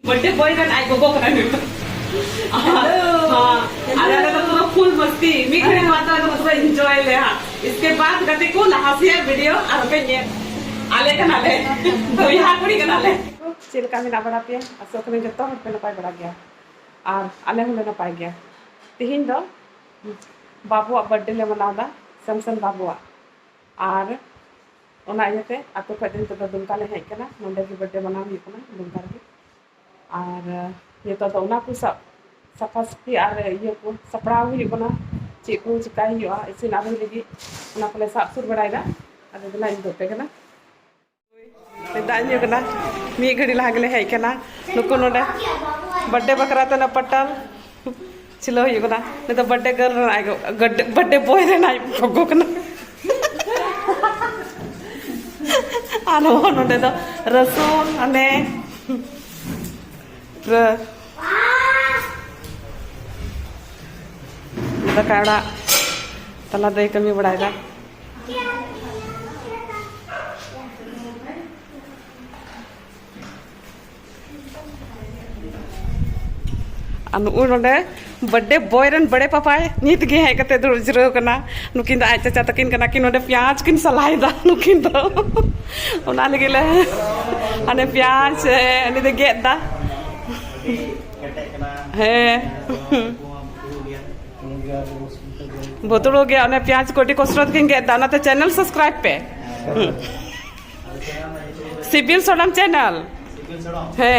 Birthday boy का आई गोगो करा नहीं हाँ अरे तो पूरा फुल मस्ती मी खड़ी मात्रा तो पूरा एंजॉय ले हाँ इसके बाद गति को लहासिया वीडियो और पे ये आले का नाले तो यहाँ कुड़ी का नाले चिल्का में ना बड़ा पिया अशोक में जत्ता हट पे ना पाई बड़ा गया और आले होले ना पाई गया तिहिन दो बाबू बर्थडे ले मनावदा सैमसन बाबू और ओना इयते आतो खदिन तो दुमका ले हेज कना नोंडे की बर्थडे मनाव हुई कना दुमका रे और ये तो ओना को सफा सफी और ये को सपड़ाव हुई कना चे को चिकाई हुआ इसिन आबे लगी ओना को ले साब सुर बड़ाइदा अदे दिला इन दोते कना दान्यो कना मी घड़ी लागले हेज कना नुको नोंडे बर्थडे बकरा तो ना पटल चिलो हुई कना ने तो birthday girl iGo birthday boy रे नाइ गोगो कना ano nonde do rasun ane da kada tala dai kami badaiga anu nonde birthday boy run बड़े पापाय नीत गे है कते दुर जरो कना नुकिन आज चाचा तकिन कना कि नोडे प्याज किन सलाई दा नुकिन दो ओना लगिले अने प्याज अनि दे गेट दा हे बोतलो गया अने प्याज कोटी कसरत किन गेट दा ना ते चैनल सब्सक्राइब पे सिबिल सोडम चैनल है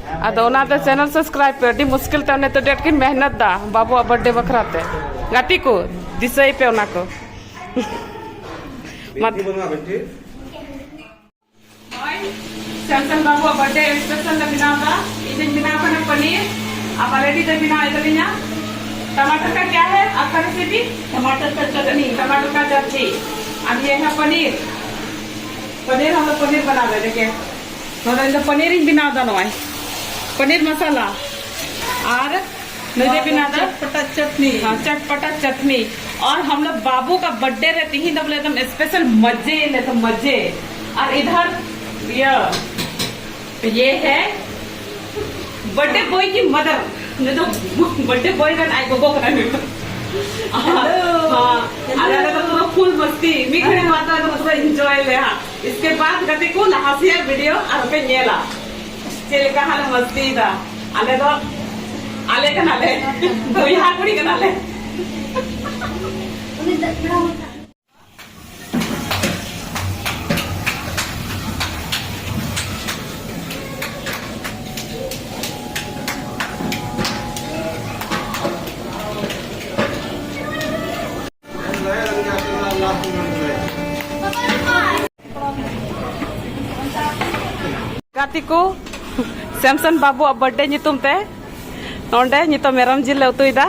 अदो ओना ते चैनल सब्सक्राइब पे डी मुश्किल ते ने तो डेट की मेहनत दा बाबू बर्थडे बखराते गाती को दिसई पे ओना को मत सैमसन बाबू बर्थडे स्पेशल बनावा इधर बिना पनीर अब ऑलरेडी तो बिना इधर टमाटर का क्या है आपका रेसिपी टमाटर का चटनी अब ये है पनीर हम लोग पनीर बना रहे देखिए तो पनीर ही बिना दो पनीर मसाला और नहीं बिना चटपटा चटनी हाँ चटपटा चटनी और हम लोग बाबू का बर्थडे रहती ही तब एकदम स्पेशल मजे ले तो मजे और इधर ये है बर्थडे बॉय की मदर नहीं तो बर्थडे बॉय का आई गोगो करा अरे तो पूरा फुल मस्ती मी खड़ी मात्रा तो पूरा एंजॉय ले हाँ इसके बाद गति को लहासिया वीडियो और पे नेला चिल्का हाल मस्ती दा आले तो आले का नाले तो यहाँ कुड़ी का नाले गाती को सैमसन बाबू बर्थडे नितुम ते नोंडे नितो मेरम जिल उतुईदा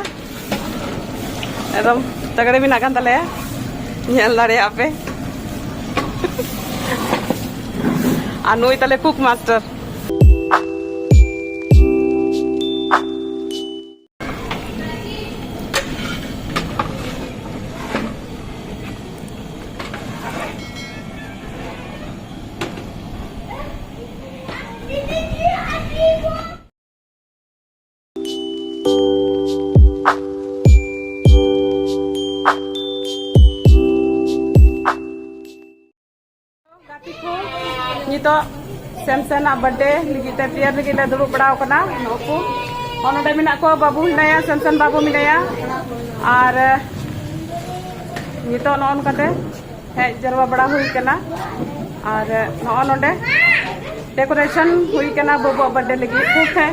एकदम तगड़े बिना कान तले नेल दाड़े आपे आ नुई तले कुक मास्टर तो सैमसन बर्थडे लगी प्रियर लगी दुड़ूब बड़ा नुकू और नोडे मिना को बाबू मिनाया सैमसन बाबू मिनाया और नितो नोनकाते हेज जरवा बड़ा हुई कना और नोडे डेकोरेशन हुई कना बाबू बर्थडे लगी खूब है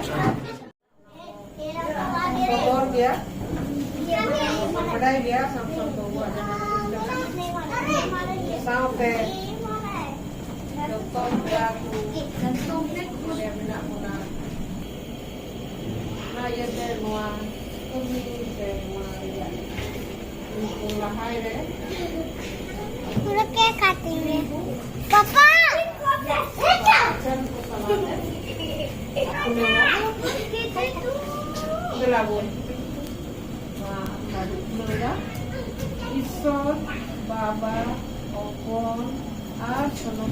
पूरा क्या काटेंगे पापा बाबा opon sono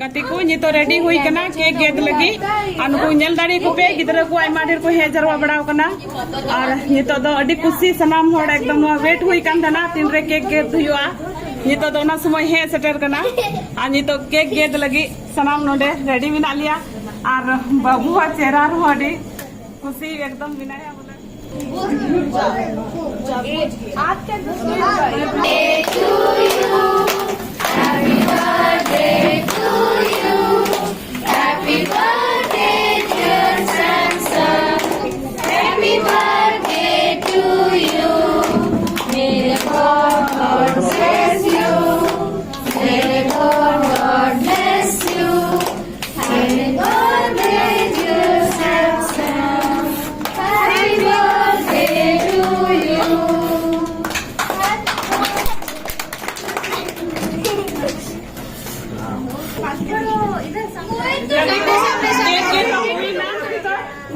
गति को नितो रेडी हुई कना केक गेद लगी अनु नेल दाड़ी को पे गिदरा को आयमा ढेर को हे जरवा बड़ाव कना और नितो दो अडी खुशी सनाम होड़ एकदम वेट हुई कान दना तीन रे केक गेद हुआ नितो दो ना समय हे सेटर कना आ नितो केक गेद लगी सनाम नोडे रेडी मिना लिया और बाबू आ चेहरा रो अडी खुशी एकदम मिनाया बोले आज के Happy birthday to you. Happy birthday, dear Samson. Happy birthday to you. May the God bless you. May the God bless you. Happy birthday, dear Samson. Happy birthday to you.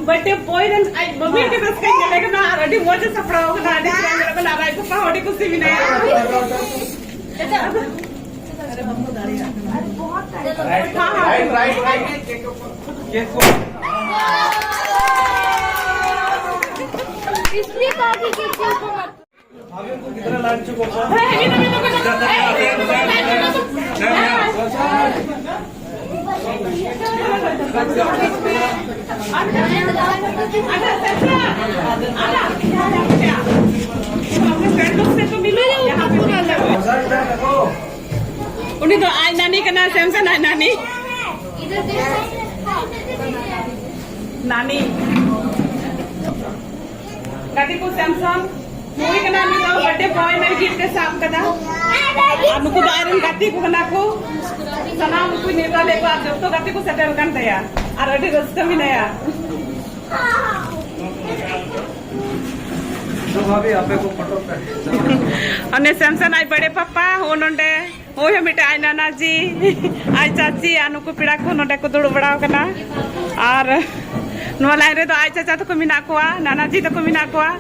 Birthday boy ने mummy के दस कहीं चलेगा ना ready वो जो सपड़ा होगा ना रेडी चलेगा बना रहा है तो पावड़ी कुछ भी नहीं इसलिए कहा कि केक के ऊपर कितना लाइन चुको उन्हीं तो आज नानी का नाम सैमसन है नानी नानी कभी को सैमसंग मूवी का नाम तो बर्थडे बॉय ने गिफ्ट के साथ कदा अनुको दायरन गति को कना को सनाम को नेता लेको आप जब तो गति को सेटल कर दिया और अभी रस्ते में नया तो भाभी आपे को फोटो पे अने सैमसन आई बड़े पापा हो नोंडे हो हे मिटे आई नाना जी आई चाची अनुको पिड़ा को नोंडे को दुड़ बड़ाव कना और नो लाइन रे तो आई चाचा तो को मिना कोआ नाना जी तो को मिना कोआ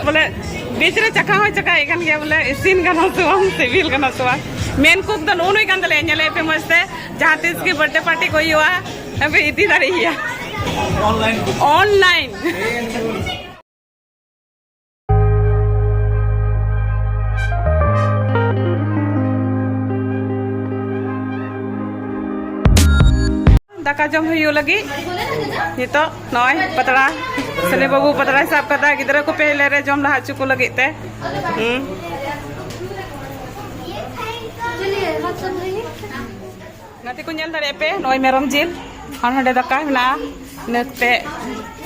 बोले बीच रे चका हो चका एगन गया बोले इसिन गना सुवा सिविल गना सुवा main cook the known gun दले नेले पे मस्ते जहां तीस की बर्थडे पार्टी कोई हुआ अबे इतनी सारी है ऑनलाइन दाका जम हुई लगी नितो नय पतड़ा सने बाबू पतड़ा हिसाब कदा गिदरा को पहले रे जम लहा चुको लगी ते नाती को नेल दरे पे नय मेरम जिल हन हडे दाका ना नते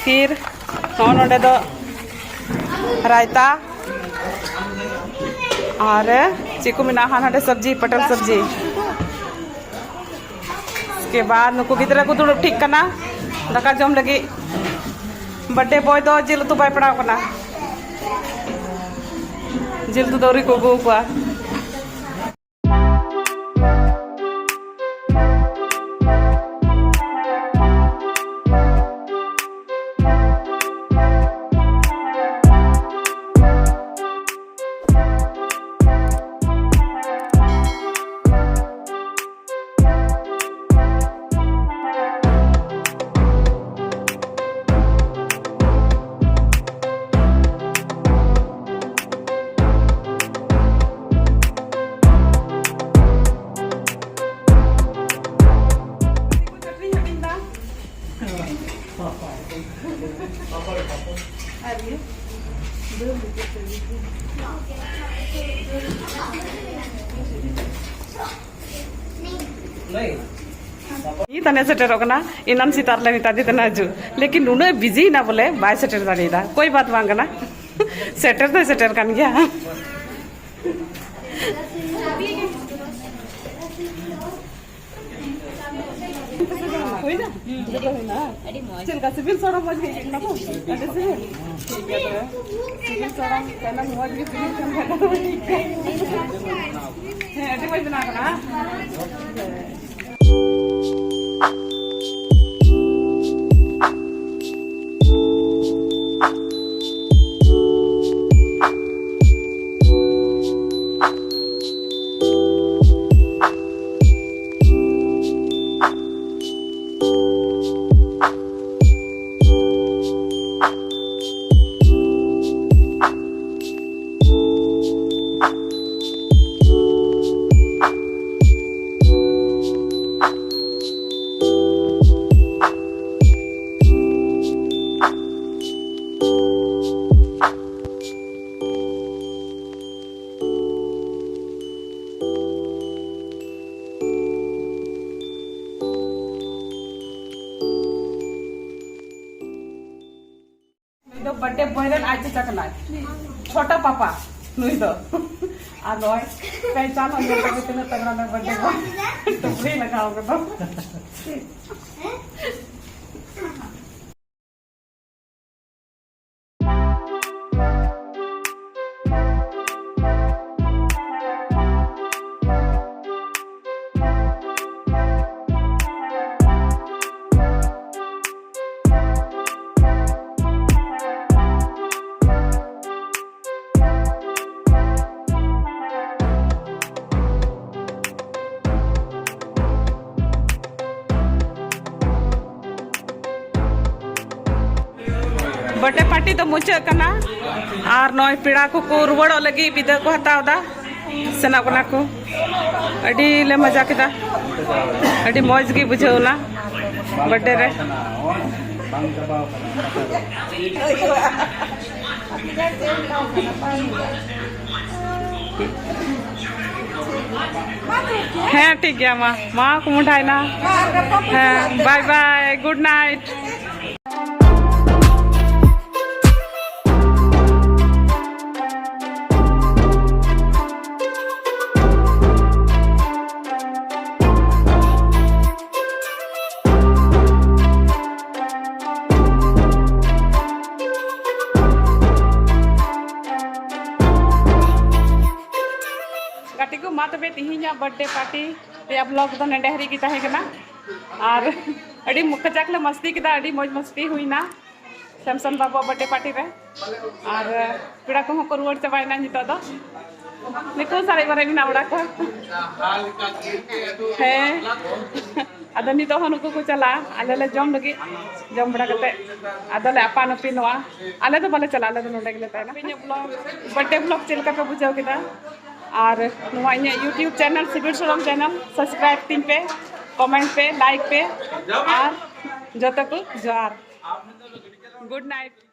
फिर हाँ नोडे दो रायता और चिकू मिना हाँ नोडे सब्जी पटल सब्जी के बाद नुकु गिद्रा को दुड़ुब ठीक करना दाका जम लगी बर्थडे बॉय दो जिल तो बाय पड़ाव करना जिल तो दौरी को गो को नहीं ये तने सेटर होगा इनान सितार ले मिता दी तना जो लेकिन उन्हें बिजी ना बोले बाय सेटर दाड़ी दा कोई बात मांगना सेटर तो सेटर kan गया कोई ना चल का सिविल सोरा मज गई ना को अरे सिविल ठीक है सिविल सोरा कहना मज गई सिविल है अरे कोई बना करना बर्थडे बहरन आज चकना छोटा पापा नुई दो आ नॉय कई चाल हम लोग के तने तगड़ा में बर्थडे को टोपली लगाओगे तो बर्थडे पार्टी तो मुचाद करना और नॉय पेड़ा को रुवाड़ो लगी बिदा को हतावदा सेना कोना को अड़ी ले मजा केदा अड़ी मौज गी बुझावना बर्थडे रे हाँ ठीक है माँ को मुठाई ना हाँ बाय बाय गुड नाइट को मा तबे तिहिना बर्थडे पार्टी ते ब्लॉग दो नेडेहरी की तहेगना और अड़ी मुखजाकले मस्ती किदा अड़ी मौज मस्ती हुईना सैमसन बाबू बर्थडे पार्टी रे और पेड़ा को को रुवाड़ चबायना नितो दो निको सारे बारे मिना बड़ा को है आदो नितो हनुको को चला आले ले जम लगी जम बड़ा कते आदो ले अपा नपी नवा आले तो बाले चला आले तो नोडे गेले ताना पिने ब्लॉग बर्थडे ब्लॉग चलका पे बुझाव किदा और यूट्यूब चैनल सिविल सोरम चैनल सब्सक्राइब तीन पे कमेंट पे लाइक पे और जो तक जोहार गुड नाइट।